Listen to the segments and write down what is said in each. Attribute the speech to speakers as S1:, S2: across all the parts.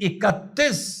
S1: 31।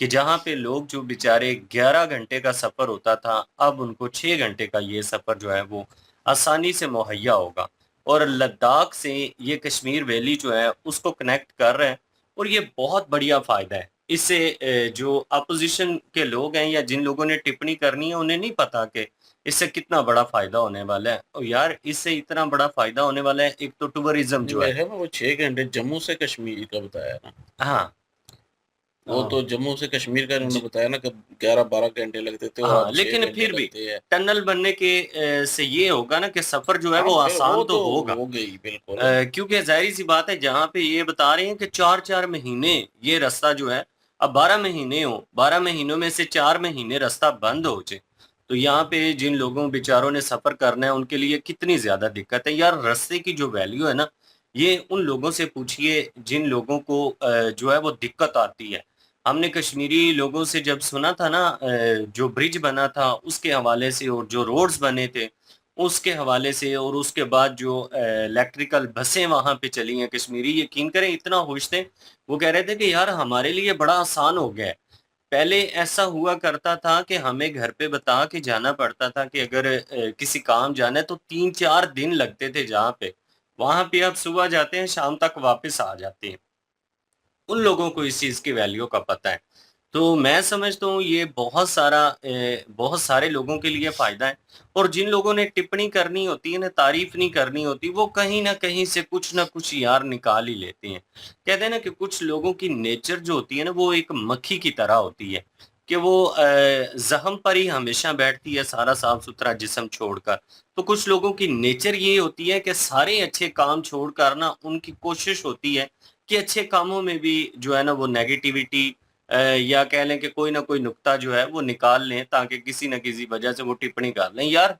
S2: کہ جہاں پہ لوگ جو بیچارے 11 گھنٹے کا سفر ہوتا تھا اب ان کو 6 گھنٹے کا یہ سفر جو ہے وہ آسانی سے مہیا ہوگا، اور لداخ سے یہ کشمیر ویلی جو ہے اس کو کنیکٹ کر رہے ہیں، اور یہ بہت بڑھیا فائدہ ہے۔ اس سے جو اپوزیشن کے لوگ ہیں یا جن لوگوں نے ٹپنی کرنی ہے انہیں نہیں پتا کہ اس سے کتنا بڑا فائدہ ہونے والا ہے، اور یار اس سے اتنا بڑا فائدہ ہونے والا ہے، ایک تو ٹورزم
S3: نہیں،
S2: جو ہے۔
S3: میرے خیال میں وہ 6 گھنٹے جموں سے کشمیر کا بتایا نا،
S2: ہاں
S3: وہ تو جموں سے کشمیر کا انہوں نے
S2: جی
S3: بتایا نا کہ 11-12 گھنٹے لگتے تھے اور
S2: ہاں،
S3: اب چھ
S2: لیکن
S3: گھنٹے
S2: پھر بھی
S3: لگتے ہیں۔
S2: ٹنل بننے کے سے یہ ہوگا نا کہ سفر جو ہے
S3: ہاں
S2: وہ
S3: پھر وہ
S2: آسان تو
S3: تو
S2: ہوگا،
S3: ہو گئی بالکل۔
S2: کیونکہ ظاہری سی بات ہے جہاں پہ یہ بتا رہے ہیں کہ 4 مہینے یہ راستہ جو ہے، اب 12 مہینے ہو، 12 مہینوں میں سے 4 مہینے راستہ بند ہو جائے تو یہاں پہ جن لوگوں بیچاروں نے سفر کرنا ہے ان کے لیے کتنی زیادہ دقت ہے یار۔ راستے کی جو ویلیو ہے نا، یہ ان لوگوں سے پوچھئے جن لوگوں کو جو ہے وہ دقت آتی ہے۔ ہم نے کشمیری لوگوں سے جب سنا تھا نا جو برج بنا تھا اس کے حوالے سے، اور جو روڈز بنے تھے اس کے حوالے سے، اور اس کے بعد جو الیکٹریکل بسیں وہاں پہ چلی ہیں کشمیری، یقین کریں اتنا خوش تھے، وہ کہہ رہے تھے کہ یار ہمارے لیے بڑا آسان ہو گیا ہے۔ پہلے ایسا ہوا کرتا تھا کہ ہمیں گھر پہ بتا کے جانا پڑتا تھا کہ اگر کسی کام جانا ہے تو 3-4 دن لگتے تھے جہاں پہ، وہاں پہ آپ صبح جاتے ہیں شام تک واپس آ جاتے ہیں۔ ان لوگوں کو اس چیز کی ویلیو کا پتہ ہے، تو میں سمجھتا ہوں یہ بہت سارے لوگوں کے لیے فائدہ ہے، اور جن لوگوں نے ٹپنی کرنی ہوتی ہے نا، تعریف نہیں کرنی ہوتی، وہ کہیں نہ کہیں سے کچھ نہ کچھ یار نکال ہی لیتے ہیں۔ کہتے ہیں نا کہ کچھ لوگوں کی نیچر جو ہوتی ہے نا وہ ایک مکھی کی طرح ہوتی ہے کہ وہ زخم پر ہی ہمیشہ بیٹھتی ہے سارا صاف ستھرا جسم چھوڑ کر۔ تو کچھ لوگوں کی نیچر یہ ہوتی ہے کہ سارے اچھے کام چھوڑ کر نا ان کی کوشش ہوتی ہے کہ اچھے کاموں میں بھی جو ہے نا وہ نیگیٹیوٹی یا کہہ لیں کہ کوئی نہ کوئی نقطہ جو ہے وہ نکال لیں تاکہ کسی نہ کسی وجہ سے وہ ٹپنی کر لیں۔ یار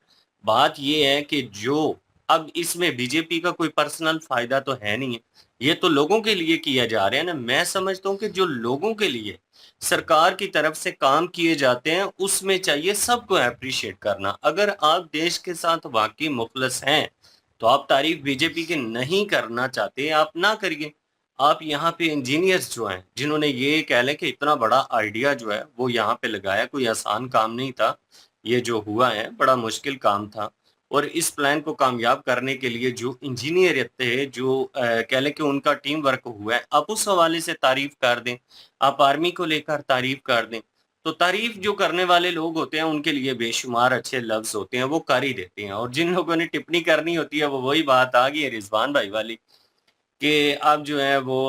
S2: بات یہ ہے کہ جو اب اس میں بی جے پی کا کوئی پرسنل فائدہ تو ہے نہیں ہے، یہ تو لوگوں کے لیے کیا جا رہا ہے نا۔ میں سمجھتا ہوں کہ جو لوگوں کے لیے سرکار کی طرف سے کام کیے جاتے ہیں اس میں چاہیے سب کو اپریشیٹ کرنا۔ اگر آپ دیش کے ساتھ واقعی مخلص ہیں تو آپ تعریف بی جے پی کے نہیں کرنا چاہتے، آپ نہ کریے۔ آپ یہاں پہ انجینئرز جو ہیں جنہوں نے یہ کہہ لیں کہ اتنا بڑا آئیڈیا جو ہے وہ یہاں پہ لگایا، کوئی آسان کام نہیں تھا یہ جو ہوا ہے، بڑا مشکل کام تھا، اور اس پلان کو کامیاب کرنے کے لیے جو انجینئر تھے، جو کہہ لیں کہ ان کا ٹیم ورک ہوا ہے، آپ اس حوالے سے تعریف کر دیں، آپ آرمی کو لے کر تعریف کر دیں، تو تعریف جو کرنے والے لوگ ہوتے ہیں ان کے لیے بے شمار اچھے لفظ ہوتے ہیں، وہ کر ہی دیتے ہیں، اور جن لوگوں نے ٹپنی کرنی ہوتی ہے وہ وہی بات آ گئی ہے رضوان بھائی والی کہ آپ جو ہے وہ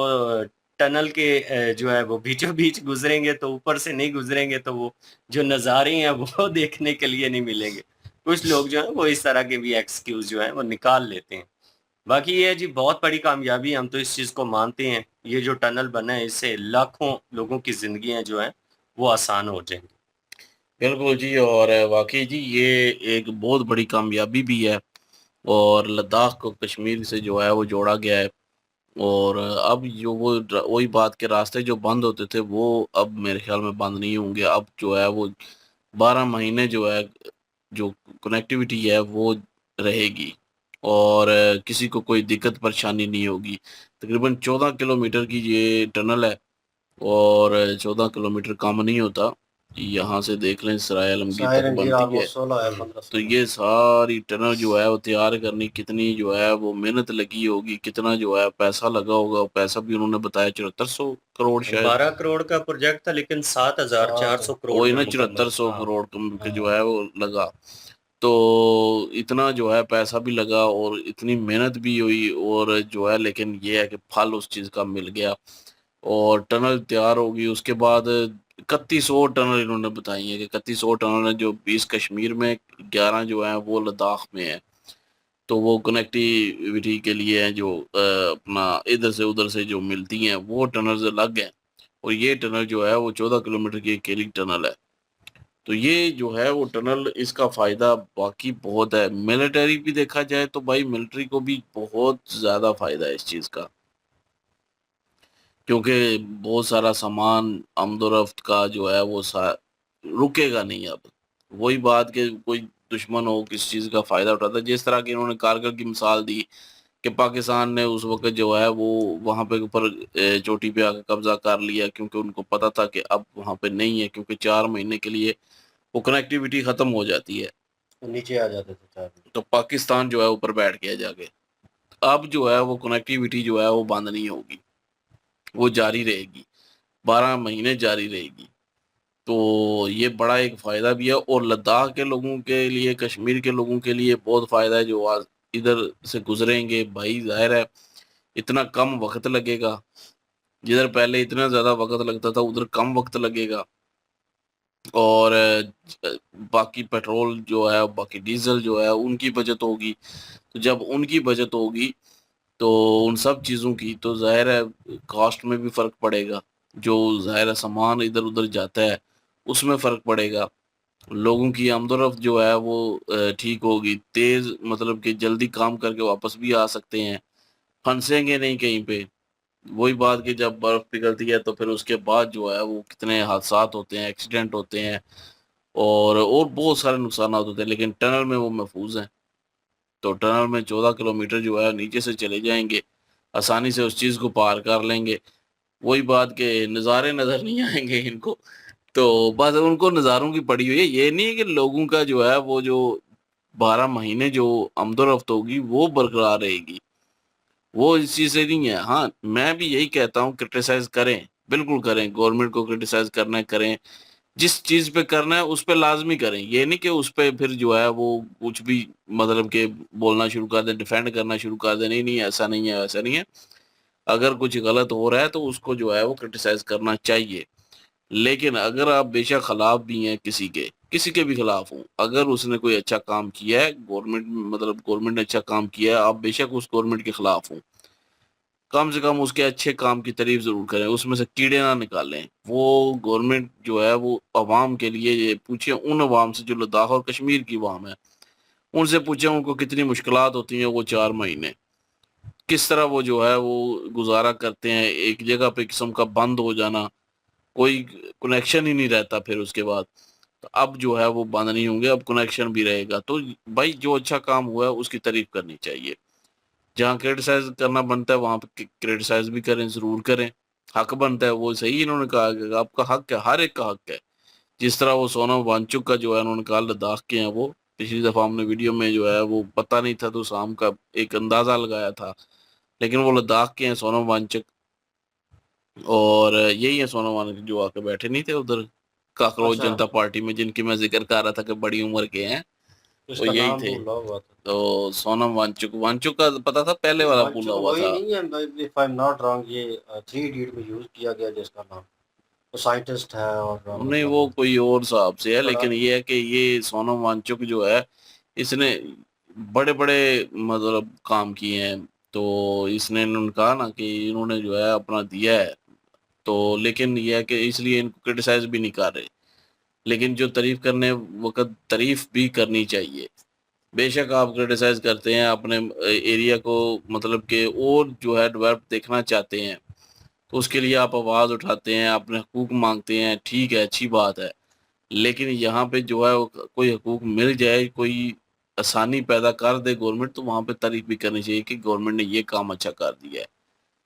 S2: ٹنل کے جو ہے وہ بیچوں بیچ گزریں گے تو اوپر سے نہیں گزریں گے تو وہ جو نظارے ہیں وہ دیکھنے کے لیے نہیں ملیں گے۔ کچھ لوگ جو ہیں وہ اس طرح کے بھی ایکسکیوز جو ہیں وہ نکال لیتے ہیں۔ باقی یہ ہے جی بہت بڑی کامیابی، ہم تو اس چیز کو مانتے ہیں، یہ جو ٹنل بنا ہے اس سے لاکھوں لوگوں کی زندگیاں جو ہیں وہ آسان ہو جائیں گی۔
S3: بالکل جی، اور واقعی جی یہ ایک بہت بڑی کامیابی بھی ہے، اور لداخ کو کشمیر سے جو ہے وہ جوڑا گیا ہے، اور اب جو وہی بات کے راستے جو بند ہوتے تھے وہ اب میرے خیال میں بند نہیں ہوں گے۔ اب جو ہے وہ 12 مہینے جو ہے جو کنیکٹیوٹی ہے وہ رہے گی، اور کسی کو کوئی دقت پریشانی نہیں ہوگی۔ تقریباً 14 کلومیٹر کی یہ ٹنل ہے، اور 14 کلومیٹر کم نہیں ہوتا۔ یہاں سے دیکھ لیں سرائے عالمگیر تک بنتی ہے، تو یہ ساری ٹنل جو ہے وہ تیار کرنی کتنی جو ہے وہ محنت لگی ہوگی، کتنا جو ہے پیسہ لگا ہوگا، پیسہ بھی انہوں نے بتایا 7400 کروڑ شاید،
S2: 12 کروڑ کا پروجیکٹ تھا لیکن 7400 کروڑ
S3: وہی
S2: میں
S3: نا
S2: مکمل
S3: 7400
S2: ہاں۔
S3: کروڑ کا جو ہے وہ لگا، تو اتنا جو ہے پیسہ بھی لگا اور اتنی محنت بھی ہوئی، اور جو ہے لیکن یہ ہے کہ پھل اس چیز کا مل گیا، اور ٹنل تیار ہوگی۔ اس کے بعد 3100 ٹنل انہوں نے بتائی ہیں کہ 3100 ٹنل ہیں، جو 20 کشمیر میں، 11 جو ہیں وہ لداخ میں ہیں، تو وہ کنیکٹیویٹی کے لیے ہیں، جو اپنا ادھر سے ادھر سے جو ملتی ہیں وہ ٹنلز الگ ہیں، اور یہ ٹنل جو ہے وہ 14 کلومیٹر کی اکیلی ٹنل ہے۔ تو یہ جو ہے وہ ٹنل، اس کا فائدہ باقی بہت ہے۔ ملٹری بھی دیکھا جائے تو بھائی ملٹری کو بھی بہت زیادہ فائدہ ہے اس چیز کا، کیونکہ بہت سارا سامان آمد و رفت کا جو ہے وہ رکے گا نہیں اب۔ وہی بات کہ کوئی دشمن ہو کس چیز کا فائدہ اٹھاتا ہے، جس طرح کہ انہوں نے کارگل کی مثال دی کہ پاکستان نے اس وقت جو ہے وہ وہاں پہ اوپر چوٹی پہ آ کے قبضہ کر لیا، کیونکہ ان کو پتا تھا کہ اب وہاں پہ نہیں ہے، کیونکہ 4 مہینے کے لیے وہ کنیکٹیوٹی ختم ہو جاتی ہے،
S2: نیچے آ جاتے تھے 4 دن۔
S3: تو پاکستان جو ہے اوپر بیٹھ گیا جا کے۔ اب جو ہے وہ کنیکٹیوٹی جو ہے وہ بند نہیں ہوگی، وہ جاری رہے گی، 12 مہینے جاری رہے گی۔ تو یہ بڑا ایک فائدہ بھی ہے، اور لداخ کے لوگوں کے لیے، کشمیر کے لوگوں کے لیے بہت فائدہ ہے جو آج ادھر سے گزریں گے۔ بھائی ظاہر ہے اتنا کم وقت لگے گا، جدھر پہلے اتنا زیادہ وقت لگتا تھا ادھر کم وقت لگے گا، اور باقی پیٹرول جو ہے، باقی ڈیزل جو ہے ان کی بچت ہوگی۔ تو جب ان کی بچت ہوگی تو ان سب چیزوں کی تو ظاہر ہے کاسٹ میں بھی فرق پڑے گا، جو ظاہر ہے سامان ادھر ادھر جاتا ہے اس میں فرق پڑے گا، لوگوں کی آمد و رفت جو ہے وہ ٹھیک ہوگی، تیز مطلب کہ جلدی کام کر کے واپس بھی آ سکتے ہیں، پھنسیں گے نہیں کہیں پہ۔ وہی بات کہ جب برف پگھلتی ہے تو پھر اس کے بعد جو ہے وہ کتنے حادثات ہوتے ہیں، ایکسیڈنٹ ہوتے ہیں، اور بہت سارے نقصانات ہوتے ہیں، لیکن ٹنل میں وہ محفوظ ہیں۔ تو ٹنل میں 14 کلومیٹر جو ہے نیچے سے چلے جائیں گے، آسانی سے اس چیز کو پار کر لیں گے۔ وہی بات کہ نظارے نظر نہیں آئیں گے ان کو، تو بس ان کو نظاروں کی پڑی ہوئی ہے، یہ نہیں ہے کہ لوگوں کا جو ہے وہ جو 12 مہینے جو آمد و رفت ہوگی وہ برقرار رہے گی، وہ اس چیز سے نہیں ہے۔ ہاں میں بھی یہی کہتا ہوں کرٹیسائز کریں، بالکل کریں، گورنمنٹ کو کرٹیسائز کرنا ہے کریں، جس چیز پہ کرنا ہے اس پہ لازمی کریں، یہ نہیں کہ اس پہ پھر جو ہے وہ کچھ بھی مطلب کہ بولنا شروع کر دیں، ڈیفینڈ کرنا شروع کر دیں، نہیں نہیں ایسا نہیں ہے ایسا نہیں ہے۔ اگر کچھ غلط ہو رہا ہے تو اس کو جو ہے وہ کرٹیسائز کرنا چاہیے، لیکن اگر آپ بے شک خلاف بھی ہیں کسی کے بھی خلاف ہوں، اگر اس نے کوئی اچھا کام کیا ہے، گورنمنٹ نے اچھا کام کیا ہے، آپ بے شک اس گورنمنٹ کے خلاف ہوں، کم سے کم اس کے اچھے کام کی تعریف ضرور کریں، اس میں سے کیڑے نہ نکالیں۔ وہ گورنمنٹ جو ہے وہ عوام کے لیے، یہ پوچھیں ان عوام سے جو لداخ اور کشمیر کی عوام ہے، ان سے پوچھیں ان کو کتنی مشکلات ہوتی ہیں، وہ 4 مہینے کس طرح وہ جو ہے وہ گزارا کرتے ہیں، ایک جگہ پہ قسم کا بند ہو جانا، کوئی کنیکشن ہی نہیں رہتا پھر اس کے بعد۔ تو اب جو ہے وہ بند نہیں ہوں گے، اب کنیکشن بھی رہے گا۔ تو بھائی جو اچھا کام ہوا ہے اس کی تعریف کرنی چاہیے، جہاں کرٹیسائز کرنا بنتا ہے وہاں پہ کرٹیسائز بھی کریں، ضرور کریں، حق بنتا ہے، وہ صحیح انہوں نے کہا کہ آپ کا حق ہے، ہر ایک کا حق ہے۔ جس طرح وہ سونم وانچک کا جو ہے انہوں نے کہا لداخ کے ہیں، وہ پچھلی دفعہ ہم نے ویڈیو میں جو ہے وہ پتہ نہیں تھا تو سام کا ایک اندازہ لگایا تھا، لیکن وہ لداخ کے ہیں سونم وانچک، اور یہی ہے سونم وانچک جو آ کے بیٹھے نہیں تھے ادھر کاکروچ
S2: اچھا،
S3: جنتا پارٹی میں، جن کی میں ذکر کر رہا تھا کہ بڑی عمر کے ہیں،
S2: اس
S3: وہ
S2: کا
S3: یہی
S2: نام
S3: تھے۔
S2: بھولا ہوا تھا۔
S3: تو سونم وانچک کا پتا تھا، پہلے والا بھولا
S2: وانچک
S3: ہوا
S2: وہی
S3: تھا۔
S2: نہیں ہے، if I'm not wrong، یہ 3 Idiot میں یوز کیا گیا جس کا نام، وہ سائنٹسٹ ہے اور
S3: نہیں
S2: مطلب
S3: وہ کوئی اور صاحب سے ہے،
S2: بڑا
S3: لیکن یہ ہے کہ یہ سونم وانچک جو ہے اس نے بڑے بڑے مطلب کام کیے ہیں، تو اس نے انہوں نے کہا نا کہ انہوں نے جو ہے اپنا دیا ہے، تو لیکن یہ ہے کہ اس لیے ان کو کرٹیسائز بھی نہیں کر رہے، لیکن جو تعریف کرنے وقت تعریف بھی کرنی چاہیے۔ بے شک آپ کرٹیسائز کرتے ہیں اپنے ایریا کو، مطلب کہ اور جو ہے ڈیولپ دیکھنا چاہتے ہیں، تو اس کے لیے آپ آواز اٹھاتے ہیں، اپنے حقوق مانگتے ہیں، ٹھیک ہے، اچھی بات ہے، لیکن یہاں پہ جو ہے کوئی حقوق مل جائے، کوئی آسانی پیدا کر دے گورنمنٹ، تو وہاں پہ تعریف بھی کرنی چاہیے کہ گورنمنٹ نے یہ کام اچھا کر دیا ہے۔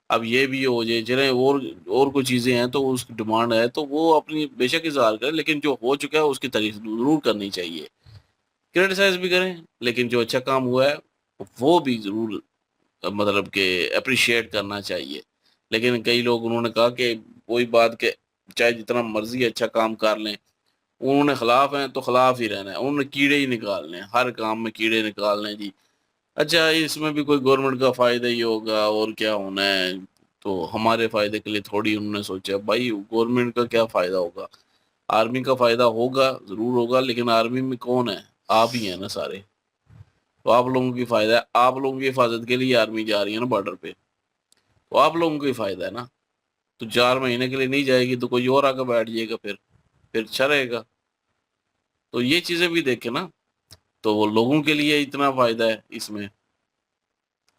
S3: اب یہ بھی ہو جائے چلیں، اور کوئی چیزیں ہیں تو اس کی ڈیمانڈ ہے تو وہ اپنی بے شک اظہار کریں، لیکن جو ہو چکا ہے اس کی تعریف ضرور کرنی چاہیے، کرٹیسائز بھی کریں، لیکن جو اچھا کام ہوا ہے وہ بھی ضرور مطلب کہ اپریشیٹ کرنا چاہیے۔ لیکن کئی لوگ انہوں نے کہا کہ وہی بات کہ چاہے جتنا مرضی اچھا کام کر لیں، انہوں نے خلاف ہیں تو خلاف ہی رہنا ہے، انہوں نے کیڑے ہی نکالنے ہیں، ہر کام میں کیڑے نکالنے ہیں جی۔ اچھا اس میں بھی کوئی گورنمنٹ کا فائدہ ہی ہوگا اور کیا ہونا ہے، تو ہمارے فائدے کے لیے تھوڑی انہوں نے سوچا۔ بھائی گورنمنٹ کا کیا فائدہ ہوگا؟ آرمی کا فائدہ ہوگا، ضرور ہوگا، لیکن آرمی میں کون ہے؟ آپ ہی ہیں نا سارے، تو آپ لوگوں کی فائدہ ہے، آپ لوگوں کی حفاظت کے لیے آرمی جا رہی ہے نا بارڈر پہ، تو آپ لوگوں کو ہی فائدہ ہے نا۔ تو 4 مہینے کے لیے نہیں جائے گی تو کوئی اور آگے بیٹھ جائے گا، پھر اچھا رہے گا۔ تو یہ چیزیں بھی دیکھیں نا، تو وہ لوگوں کے لیے اتنا فائدہ ہے اس میں۔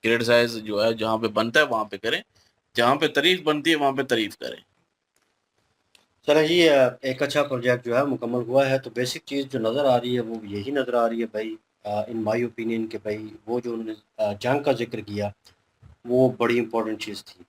S3: کرٹیسائز جو ہے جہاں پہ بنتا ہے وہاں پہ کریں، جہاں پہ تعریف بنتی ہے وہاں پہ تعریف کریں۔
S2: چلے جی، ایک اچھا پروجیکٹ جو ہے مکمل ہوا ہے، تو بیسک چیز جو نظر آ رہی ہے وہ یہی نظر آ رہی ہے بھائی،
S4: ان مائی اوپینین کہ بھائی وہ جو انہوں نے جنگ کا ذکر کیا وہ بڑی امپورٹنٹ چیز تھی،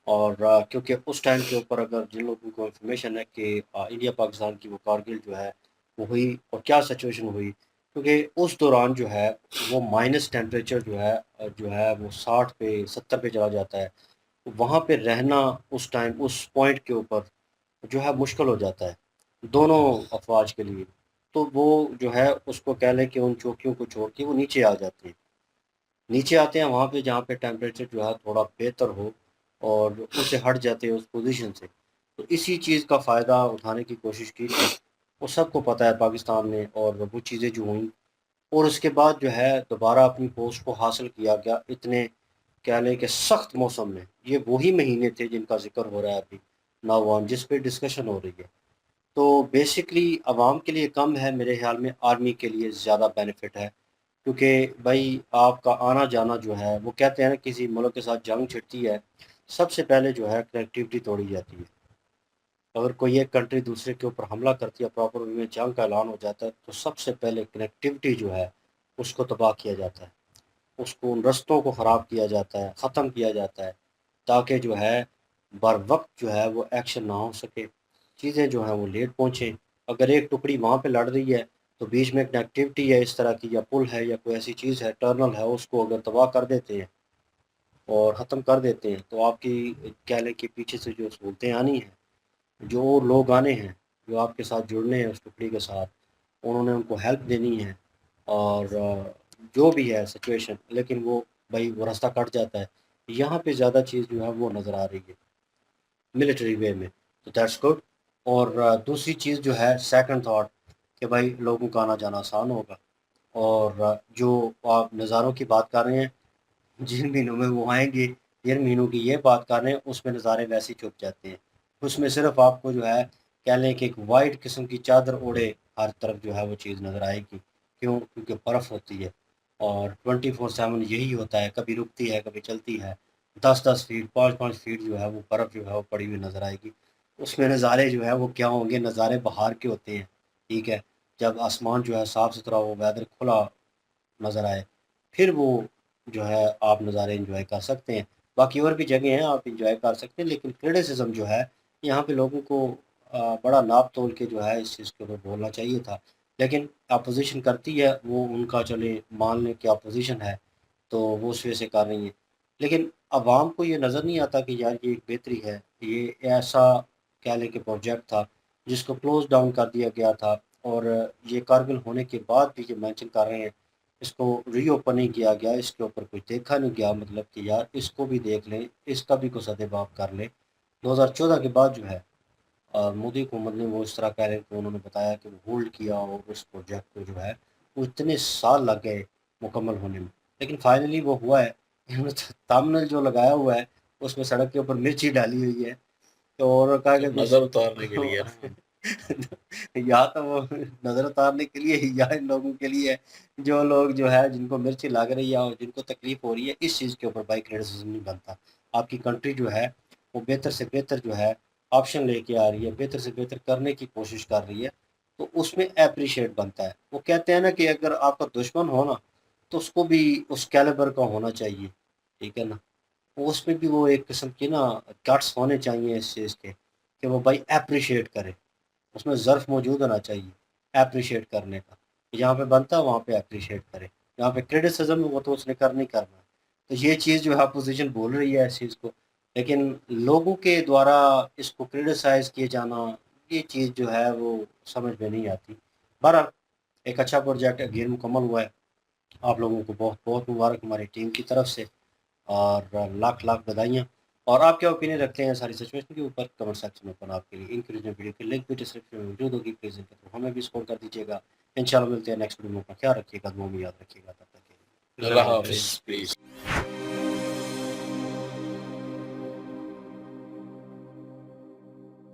S4: اور کیونکہ اس ٹائم کے اوپر اگر جن لوگوں کو انفارمیشن ہے کہ انڈیا پاکستان کی وہ کارگل جو ہے وہ ہوئی اور کیا سچویشن ہوئی، کیونکہ اس دوران جو ہے وہ مائنس ٹیمپریچر جو ہے وہ 60 پہ 70 پہ چلا جاتا ہے، وہاں پہ رہنا اس ٹائم اس پوائنٹ کے اوپر جو ہے مشکل ہو جاتا ہے دونوں افواج کے لیے، تو وہ جو ہے اس کو کہہ لیں کہ ان چوکیوں کو چھوڑ کے وہ نیچے آ جاتے ہیں، نیچے آتے ہیں وہاں پہ جہاں پہ ٹیمپریچر جو ہے تھوڑا بہتر ہو، اور اس سے ہٹ جاتے ہیں اس پوزیشن سے، تو اسی چیز کا فائدہ اٹھانے کی کوشش کی تھی، وہ سب کو پتہ ہے پاکستان میں، اور وہ چیزیں جو ہوئیں، اور اس کے بعد جو ہے دوبارہ اپنی پوسٹ کو حاصل کیا گیا اتنے کہہ لیں کہ سخت موسم میں، یہ وہی مہینے تھے جن کا ذکر ہو رہا ہے ابھی نوجوان جس پہ ڈسکشن ہو رہی ہے، تو بیسکلی عوام کے لیے کم ہے، میرے خیال میں آرمی کے لیے زیادہ بینیفٹ ہے، کیونکہ بھائی آپ کا آنا جانا جو ہے وہ کہتے ہیں نا کسی ملک کے ساتھ جنگ چھڑتی ہے سب سے پہلے جو ہے کنیکٹیوٹی توڑی جاتی ہے، اگر کوئی ایک کنٹری دوسرے کے اوپر حملہ کرتی ہے پراپر وے میں جنگ کا اعلان ہو جاتا ہے تو سب سے پہلے کنیکٹیوٹی جو ہے اس کو تباہ کیا جاتا ہے، اس کو ان رستوں کو خراب کیا جاتا ہے، ختم کیا جاتا ہے، تاکہ جو ہے بر وقت جو ہے وہ ایکشن نہ ہو سکے، چیزیں جو ہیں وہ لیٹ پہنچیں، اگر ایک ٹکڑی وہاں پہ لڑ رہی ہے تو بیچ میں کنیکٹیوٹی ہے اس طرح کی، یا پل ہے یا کوئی ایسی چیز ہے ٹرنل ہے، اس کو اگر تباہ کر دیتے ہیں اور ختم کر دیتے ہیں تو آپ کی کہہ لیں کہ پیچھے سے جو سہولتیں آنی ہیں، جو لوگ آنے ہیں جو آپ کے ساتھ جڑنے ہیں اس ٹکڑی کے ساتھ، انہوں نے ان کو ہیلپ دینی ہے، اور جو بھی ہے سچویشن، لیکن وہ بھائی وہ راستہ کٹ جاتا ہے، یہاں پہ زیادہ چیز جو ہے وہ نظر آ رہی ہے ملٹری وے میں، تو دیٹس گڈ، اور دوسری چیز جو ہے سیکنڈ تھاٹ کہ بھائی لوگوں کا آنا جانا آسان ہوگا، اور جو آپ نظاروں کی بات کر رہے ہیں جن مہینوں میں وہ آئیں گے، جن مہینوں کی یہ بات کر رہے ہیں اس میں نظارے ویسے ہی چھپ جاتے ہیں، اس میں صرف آپ کو جو ہے کہہ لیں کہ ایک وائٹ قسم کی چادر اوڑے ہر طرف جو ہے وہ چیز نظر آئے گی، کیونکہ برف ہوتی ہے، اور 24/7 یہی ہوتا ہے، کبھی رکتی ہے کبھی چلتی ہے، 10-10 فیٹ 5-5 فیٹ جو ہے وہ برف جو ہے وہ پڑی ہوئی نظر آئے گی، اس میں نظارے جو ہے وہ کیا ہوں گے، نظارے باہر کے ہوتے ہیں، ٹھیک ہے، جب آسمان جو ہے صاف ستھرا ہو، ویدر کھلا نظر آئے، پھر وہ جو ہے آپ نظارے انجوائے کر سکتے ہیں، باقی اور بھی جگہیں ہیں آپ انجوائے کر سکتے ہیں، لیکن کریٹیسزم جو ہے یہاں پہ لوگوں کو بڑا ناپ تول کے جو ہے اس چیز کے اوپر بولنا چاہیے تھا، لیکن اپوزیشن کرتی ہے وہ ان کا چلے مان لیں کہ اپوزیشن ہے تو وہ اس وجہ سے کر رہی ہیں، لیکن عوام کو یہ نظر نہیں آتا کہ یار یہ ایک بہتری ہے، یہ ایسا کہہ لیں کہ پروجیکٹ تھا جس کو کلوز ڈاؤن کر دیا گیا تھا، اور یہ کارگل ہونے کے بعد بھی یہ مینشن کر رہے ہیں اس کو ری اوپن نہیں کیا گیا، اس کے اوپر کچھ دیکھا نہیں گیا، مطلب کہ یار اس کو بھی دیکھ لیں، اس کا بھی کچھ ادباب کر لیں۔ 2014 کے بعد جو ہے مودی حکومت نے وہ اس طرح کہہ رہے کہ انہوں نے بتایا کہ وہ ہولڈ کیا، اور اس پروجیکٹ کو جو ہے وہ اتنے سال لگ گئے مکمل ہونے میں، لیکن فائنلی وہ ہوا ہے، انہوں نے تامنل جو لگایا ہوا ہے اس میں سڑک کے اوپر مرچی ڈالی ہوئی ہے، تو اور کہا کہ
S3: نظر اتارنے کے لیے نا،
S4: یا تو وہ نظر اتارنے کے لیے یا ان لوگوں کے لیے جو لوگ جو ہے جن کو مرچی لگ رہی ہے اور جن کو تکلیف ہو رہی ہے، اس چیز کے اوپر بائی کریٹیسزم نہیں بنتا، آپ کی کنٹری جو ہے وہ بہتر سے بہتر جو ہے آپشن لے کے آ رہی ہے، بہتر سے بہتر کرنے کی کوشش کر رہی ہے، تو اس میں اپریشیٹ بنتا ہے، وہ کہتے ہیں نا کہ اگر آپ کا دشمن ہو نا تو اس کو بھی اس کیلیبر کا ہونا چاہیے، ٹھیک ہے نا، اس میں بھی وہ ایک قسم کی نا گٹس ہونے چاہیے اس چیز کے کہ وہ بھائی اپریشیٹ کرے، اس میں ظرف موجود ہونا چاہیے اپریشیٹ کرنے کا، جہاں پہ بنتا ہے وہاں پہ اپریشیٹ کرے، جہاں پہ کریٹیسزم وہ تو اس نے نہیں کرنا، تو یہ چیز جو ہے اپوزیشن بول رہی ہے اس چیز کو، لیکن لوگوں کے دوارا اس کو کریٹیسائز کیے جانا، یہ چیز جو ہے وہ سمجھ میں نہیں آتی، بہرحال ایک اچھا پروجیکٹ اگین مکمل ہوا ہے، آپ لوگوں کو بہت بہت مبارک ہماری ٹیم کی طرف سے، اور لاکھ لاکھ بدھائیاں، اور آپ کیا اوپینین رکھتے ہیں ساری سچویشن کے اوپر کمنٹ سیکشن میں اوپن آپ کے لیے انکریجنگ ویڈیو کی لنک بھی ڈسکرپشن میں موجود ہوگی، پلیز ان کو ہمیں بھی سپورٹ کر دیجیے گا، انشاءاللہ ملتے ہیں نیکسٹ ویڈیو میں، اپنا خیال رکھیے گا، دعا میں یاد رکھیے گا، تب تک کے لیے
S3: اللہ حافظ، پلیز۔